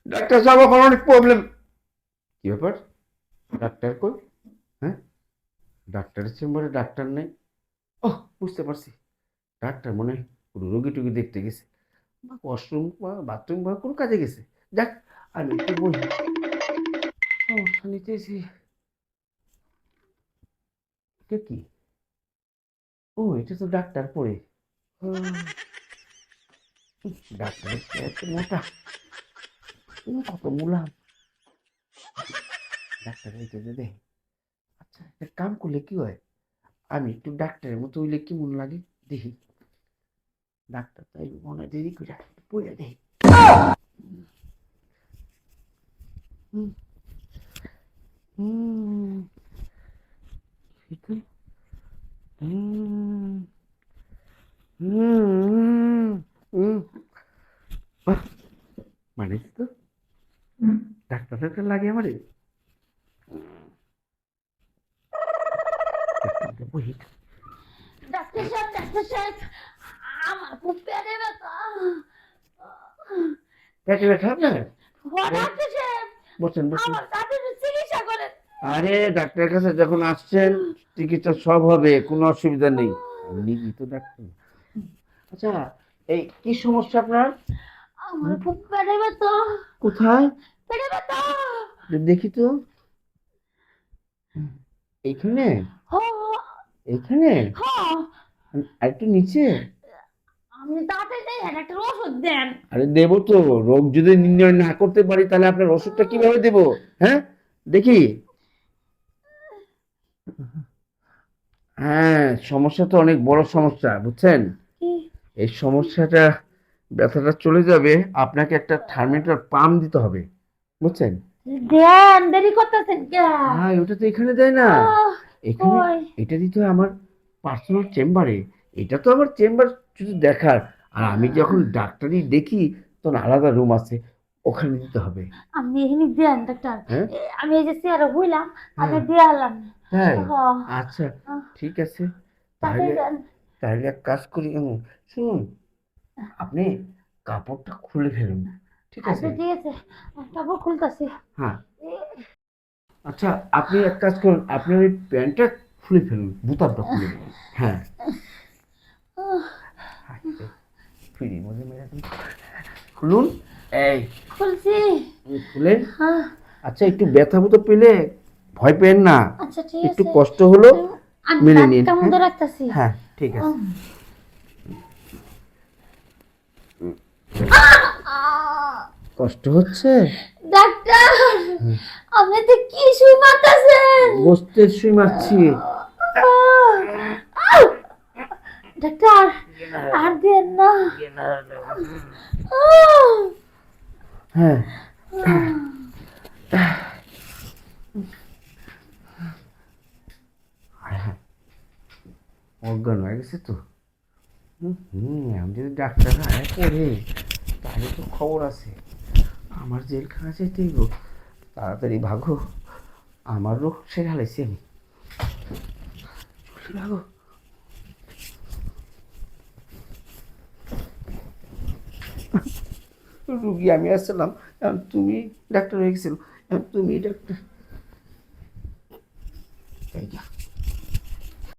Doctor সাহেব আমার অনেক প্রবলেম। কি ব্যাপার? ডাক্তার কই? হ্যাঁ, ডাক্তারের চেম্বারে ডাক্তার নেই। ওহ, বুঝতে পারছি, ডাক্তার মনে হয় কোনো রোগী টুগী দেখতে গেছে, বা ওয়াশরুম বা বাথরুম বা কোনো কাজে গেছে। যাক, আমি একটু বলি, সমস্যা নিতেছি। এটা কি? ও, এটা তো ডাক্তার পড়ে। ডাক্তারের চেয়ার তো মোটা, কত মূলা। ডাক্তার হইতে দে। আচ্ছা, একটা কাম করলে কি হয়, আমি একটু ডাক্তারের মতো হইলে কি মন লাগে দেখি। ডাক্তার তাই মনে হয় দেরি করে পড়ে দেখি। হুম, হুম, ঠিক আছে। হুম, হুম, হুম, বাহ, মানে তো ডাক্তার ডাক্তার লাগে আমারে। ডাক্তার বহি। ডাক্তার সাহেব, ডাক্তার সাহেব, আমার খুব পেটে ব্যথা। পেটে ব্যথা আপনার? ও ডাক্তার সাহেব, বসেন বসেন। আমার দাদুর চিকিৎসা করেন। আরে, ডাক্তারের কাছে যখন আসছেন, চিকিৎসা সব হবে, কোনো অসুবিধা নেই। আমি নিজেই তো ডাক্তার। আচ্ছা, এই কি সমস্যা আপনার? আমার খুব পেটে ব্যথা, কোথায়? পেটে ব্যথা। দেখি তো। এইখানে? হ এইখানে? হ আর একটু নিচে? আপনি তাড়াতাড়ি দেখেন, একটা ওষুধ দেন। আরে দেবো তো। রোগ যদি নির্ণয় না করতে পারি তাহলে আপনার ওষুধটা কিভাবে দেব? হ্যাঁ, দেখি। হ্যাঁ, সমস্যা তো অনেক বড় সমস্যা, বুঝছেন? কি? এই সমস্যাটা, ব্যথাটা চলে যাবে, আপনাকে একটা থার্মিটার পাম্প দিতে হবে, বুঝছেন? দেন, দেরি করতেছেন কে? হ্যাঁ, ওটা তো এখানে দেয় না। এখানে কই? এটা দিতে হয় আমার পার্সোনাল চেম্বারে। এটা তো আমার চেম্বার শুধু দেখার, আর আমি যখন ডাক্তারি দেখি তখন আলাদা রুম আছে, ওখানে দিতে হবে। আপনি এখানে দেন ডাক্তার। হ্যাঁ, আমি এই যে চেয়ারে হইলাম, আমি হ্যাঁ, দিয়ে আলাম। তাই? হ আচ্ছা, ঠিক আছে। তাড়াতাড়ি তাহলে দেন। তাহলে এক কাজ করি, শুনুন, আপনি কাপড়টা খুলে ফেলুন, ঠিক আছে? আচ্ছা ঠিক আছে, তারপর খুলতেছি। হ্যাঁ, আচ্ছা, আপনি এক কাজ করুন, আপনি ওই প্যান্টটা খুলে ফেলুন, বুতামটা খুলে। হ্যাঁ, ফ্রি মজা মেরে দিন। খুলুন। এই, খুলছি। খুলেন। হ্যাঁ, আচ্ছা, একটু ব্যথা বুতো পেলে ভয় পেন না, আচ্ছা ঠিক একটু আছে। কষ্ট হলো আমি মেনে নিন। দাঁতটা হ্যাঁ, মধ্যে রাখতেছি। হ্যাঁ, ঠিক আছে। কষ্ট হচ্ছে? ডাক্তার, আপনি তো কি শুই মারতেছেন? গোস্তের সুই মারছি। ডাক্তার, আর দেন না। হ্যাঁ, অজ্ঞান হয়ে গেছে তো। আমি যদি ডাক্তার না পড়ে, তাহলে তো খবর আছে, আমার জেলখানা যেতেই গো। তাড়াতাড়ি ভাগো, আমার রোগ সে হালাইছি আমি। জলদি ভাগো। রুগী আমি আসছিলাম, এখন তুমি ডাক্তার হয়ে গেছিল, এখন তুমি ডাক্তার।